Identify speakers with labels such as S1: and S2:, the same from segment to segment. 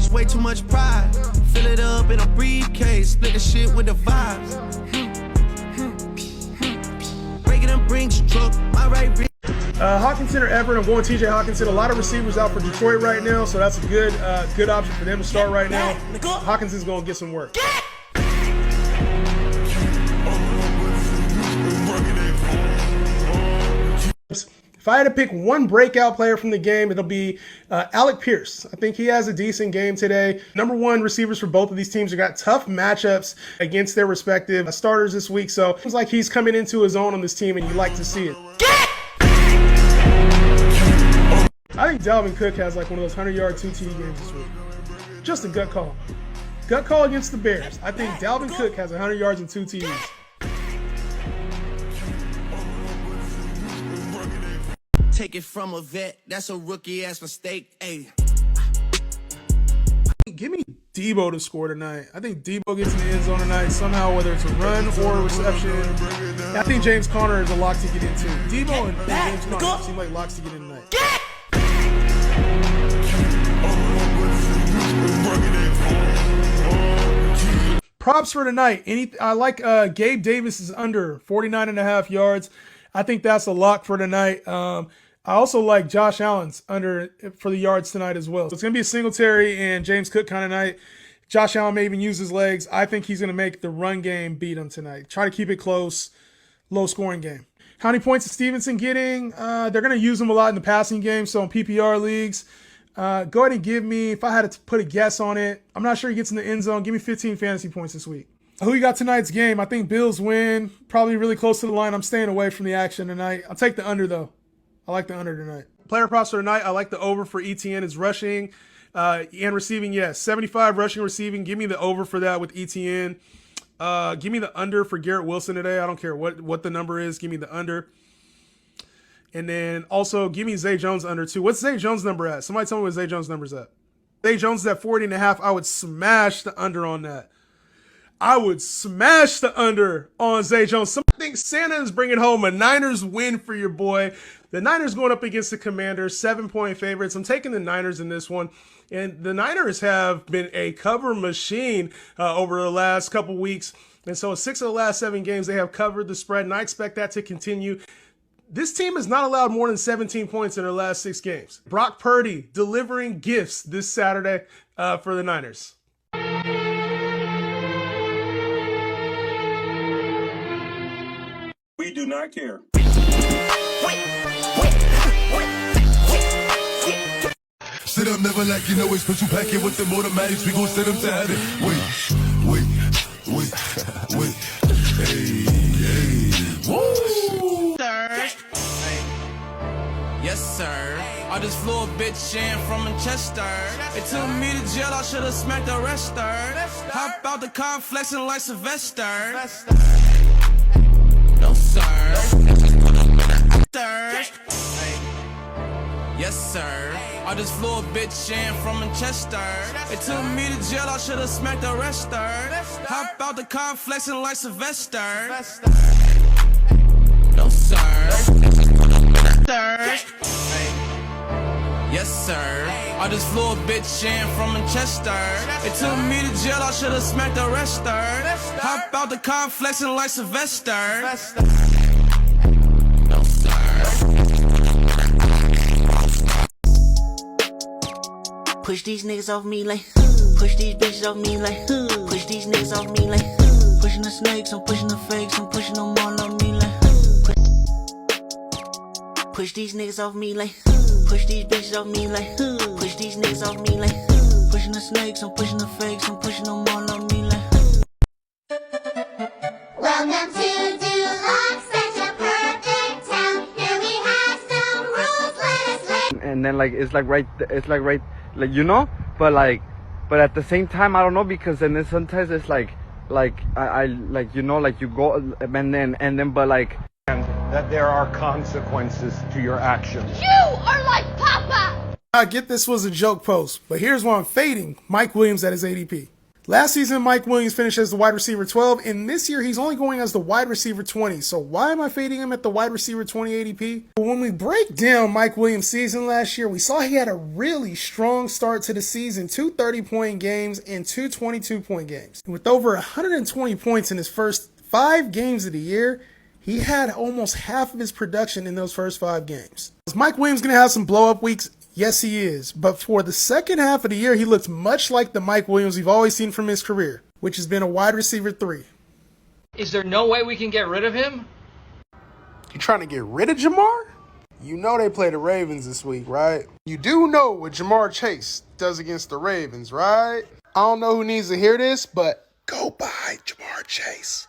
S1: It's way too much pride. Fill it up in a briefcase. Split the shit with the vibes. Break it and brings truck. My right wrist.
S2: Hockenson or Everett. I'm going TJ Hockenson. A lot of receivers out for Detroit right now, so that's a good option for them to start right now. Hawkinson's going to get some work. If I had to pick one breakout player from the game, it'll be Alec Pierce. I think he has a decent game today. Number one receivers for both of these teams have got tough matchups against their respective starters this week, so it seems like he's coming into his own on this team, and you like to see it. I think Dalvin Cook has like one of those 100-yard 2 TD games this week. Just a gut call. Gut call against the Bears. I think Dalvin Cook has 100 yards and 2 TDs.
S1: Take it from a vet. That's a rookie-ass mistake. Hey.
S2: Give me Deebo to score tonight. I think Deebo gets in the end zone tonight somehow, whether it's a run or a reception. I think James Conner is a lock to get into. Deebo and James Conner seem like locks to get in tonight. Props for tonight. I like Gabe Davis is under 49.5 yards. I think that's a lock for tonight. I also like Josh Allen's under for the yards tonight as well. So it's going to be a Singletary and James Cook kind of night. Josh Allen may even use his legs. I think he's going to make the run game beat him tonight. Try to keep it close, low-scoring game. How many points is Stevenson getting? They're going to use him a lot in the passing game, so in PPR leagues. Go ahead and give me, if I had to put a guess on it, I'm not sure he gets in the end zone. Give me 15 fantasy points this week. Who you got tonight's game? I think Bills win. Probably really close to the line. I'm staying away from the action tonight. I'll take the under, though. I like the under tonight. Player props for tonight. I like the over for ETN. Is rushing and receiving. Yes, 75 rushing, receiving. Give me the over for that with ETN. Give me the under for Garrett Wilson today. I don't care what the number is. Give me the under. And then also give me Zay Jones under too. What's Zay Jones number at? Somebody tell me what Zay Jones number is at. Zay Jones is at 40.5. I would smash the under on that. I would smash the under on Zay Jones. Some think Santa is bringing home a Niners win for your boy. The Niners going up against the Commanders, 7-point favorites. I'm taking the Niners in this one. And the Niners have been a cover machine over the last couple weeks. And so 6 of the last 7 games, they have covered the spread, and I expect that to continue. This team has not allowed more than 17 points in their last 6 games. Brock Purdy delivering gifts this Saturday for the Niners.
S3: We do not care.
S4: Sit up, never like you know it's special packet with them automatics. We gon' send them to heaven. Wait. Hey. Woo.
S1: Sir. Yes, sir. I just flew a bitch in from Manchester. It took me to jail, I should've smacked the rester. Hop out the car, flexing like Sylvester. No, sir. Sir. Yes, sir. I just flew a bitch in from Manchester. It took me to jail, I should've smacked the rester. Hop out the car, flexing like Sylvester. No, sir. Sir. Yes, sir. I just flew a bitch in from Manchester. It took me to jail, I should've smacked the rester. Hop out the car, flexing like Sylvester. No, sir.
S5: Push these niggas off me like, push these bitches off me like, push these niggas off me like, pushing the snakes, I'm pushing the fakes, I'm pushing them all on me like, push these niggas off me like, push these bitches off me like, push these niggas off me like, pushing the snakes, I'm pushing the fakes, I'm pushing them all on me like.
S6: Welcome to Duloc, such a perfect town. Here we have some rules, let us lay.
S7: And then like it's like right you know, but at the same time I don't know, because then sometimes it's like I like, you know, like you go and then but like,
S8: and that there are consequences to your actions.
S6: You are like Papa.
S2: I get this was a joke post, but here's why I'm fading Mike Williams at his ADP. Last season, Mike Williams finished as the wide receiver 12, and this year he's only going as the wide receiver 20. So why am I fading him at the wide receiver 20 ADP? When we break down Mike Williams' season last year, we saw he had a really strong start to the season, 2 30-point games and 2 22-point games. And with over 120 points in his first 5 games of the year, he had almost half of his production in those first 5 games. Is Mike Williams going to have some blow-up weeks? Yes, he is. But for the second half of the year, he looks much like the Mike Williams we've always seen from his career, which has been a wide receiver 3.
S3: Is there no way we can get rid of him?
S2: You trying to get rid of JaMarr? You know they play the Ravens this week, right? You do know what JaMarr Chase does against the Ravens, right? I don't know who needs to hear this, but go buy JaMarr Chase.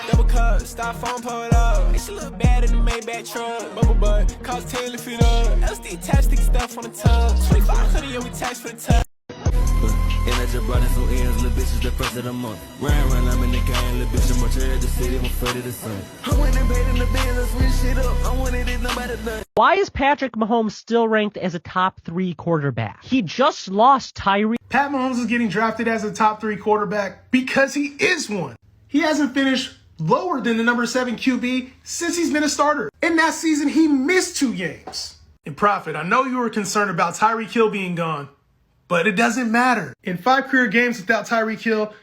S1: Double cup, styrofoam pulled up. She look bad in the Maybach truck. Bubble butt, cost 10 to fit up. LSD attached, sticky stuff on the tub. 2,500, yeah, we tax for the tub.
S9: And I just brought in some ends, little bitches the first of the month. Run, I'm in the game, little bitch, I'm much the city, I'm afraid of the sun. I went and paid in the bins, I switch shit up. I wanted it, nobody done.
S10: Why is Patrick Mahomes still ranked as a top 3 quarterback? He just lost Tyree.
S2: Pat Mahomes is getting drafted as a top 3 quarterback because he is one. He hasn't finished lower than the number 7 QB since he's been a starter. In that season, he missed 2 games. And Prophet, I know you were concerned about Tyreek Hill being gone, but it doesn't matter. In 5 career games without Tyreek Hill,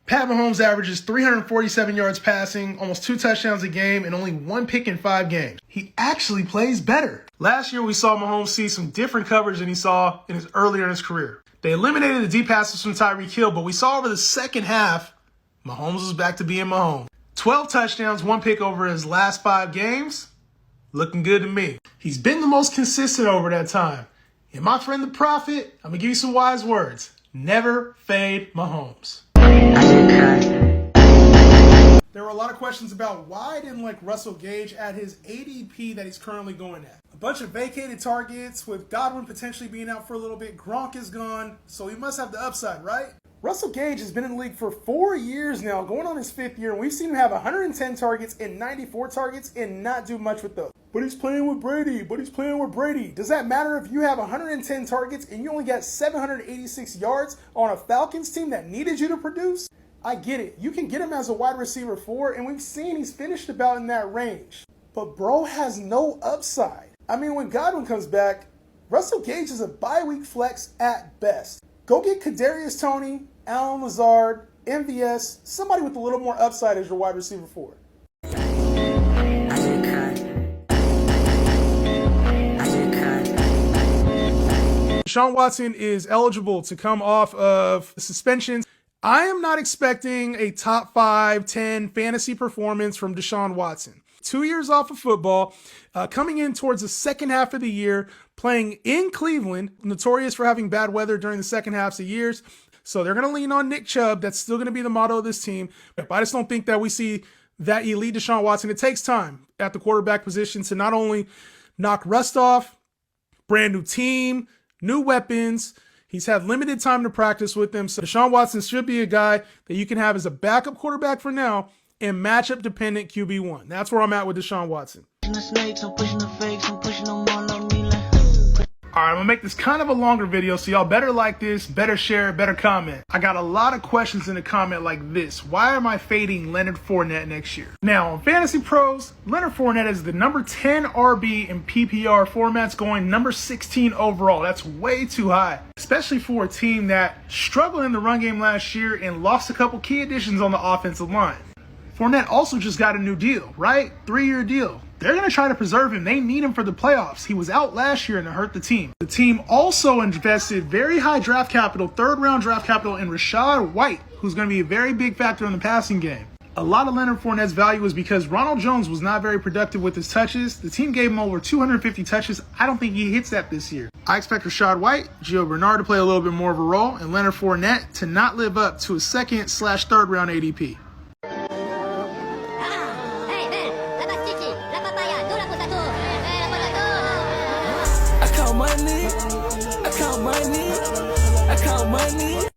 S2: Pat Mahomes averages 347 yards passing, almost 2 touchdowns a game, and only 1 pick in 5 games. He actually plays better. Last year, we saw Mahomes see some different coverage than he saw earlier in his career. They eliminated the deep passes from Tyreek Hill, but we saw over the second half, Mahomes was back to being Mahomes. 12 touchdowns, 1 pick over his last 5 games. Looking good to me. He's been the most consistent over that time. And my friend the Prophet, I'm going to give you some wise words. Never fade Mahomes. There were a lot of questions about why I didn't like Russell Gage at his ADP that he's currently going at. A bunch of vacated targets with Godwin potentially being out for a little bit. Gronk is gone, so he must have the upside, right? Russell Gage has been in the league for 4 years now, going on his 5th year, and we've seen him have 110 targets and 94 targets and not do much with those. But he's playing with Brady. Does that matter if you have 110 targets and you only got 786 yards on a Falcons team that needed you to produce? I get it. You can get him as a wide receiver 4, and we've seen he's finished about in that range. But bro has no upside. I mean, when Godwin comes back, Russell Gage is a bye-week flex at best. Go get Kadarius Toney, Allen Lazard, MVS, somebody with a little more upside as your wide receiver 4. Deshaun Watson is eligible to come off of suspensions. I am not expecting a top 5, 10 fantasy performance from Deshaun Watson. 2 years off of football, coming in towards the second half of the year, playing in Cleveland, notorious for having bad weather during the second halves of years. So they're going to lean on Nick Chubb. That's still going to be the motto of this team. But I just don't think that we see that elite Deshaun Watson. It takes time at the quarterback position to not only knock rust off, brand new team, new weapons. He's had limited time to practice with them. So Deshaun Watson should be a guy that you can have as a backup quarterback for now and matchup dependent QB1. That's where I'm at with Deshaun Watson.
S5: Pushing the snakes, I'm pushing the fakes, I'm pushing them all on me like.
S2: All right, I'm gonna make this kind of a longer video, so y'all better like this, better share, better comment. I got a lot of questions in the comment like this. Why am I fading Leonard Fournette next year? Now, on Fantasy Pros, Leonard Fournette is the number 10 RB in PPR formats, going number 16 overall. That's way too high, especially for a team that struggled in the run game last year and lost a couple key additions on the offensive line. Fournette also just got a new deal, right? 3-year deal. They're going to try to preserve him. They need him for the playoffs. He was out last year and it hurt the team. The team also invested very high draft capital, 3rd-round draft capital, in Rachaad White, who's going to be a very big factor in the passing game. A lot of Leonard Fournette's value is because Ronald Jones was not very productive with his touches. The team gave him over 250 touches. I don't think he hits that this year. I expect Rachaad White, Gio Bernard to play a little bit more of a role, and Leonard Fournette to not live up to a 2nd/3rd-round ADP.
S9: I count money.